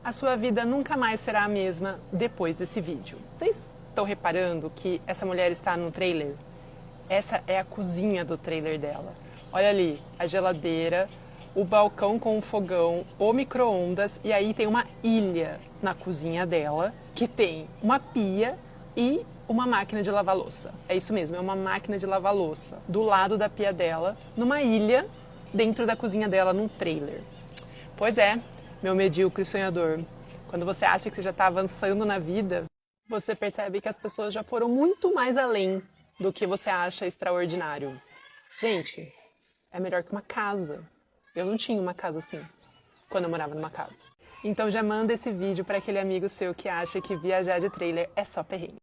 A sua vida nunca mais será a mesma depois desse vídeo. Vocês estão reparando que essa mulher está no trailer? Essa é a cozinha do trailer dela. Olha ali, a geladeira, o balcão com o fogão, o micro-ondas e aí tem uma ilha na cozinha dela que tem uma pia e uma máquina de lavar louça. É isso mesmo, é uma máquina de lavar louça do lado da pia dela, numa ilha dentro da cozinha dela, num trailer. Pois é, meu medíocre sonhador, quando você acha que você já está avançando na vida, você percebe que as pessoas já foram muito mais além do que você acha extraordinário. Gente, é melhor que uma casa. Eu não tinha uma casa assim, quando eu morava numa casa. Então já manda esse vídeo para aquele amigo seu que acha que viajar de trailer é só perrengue.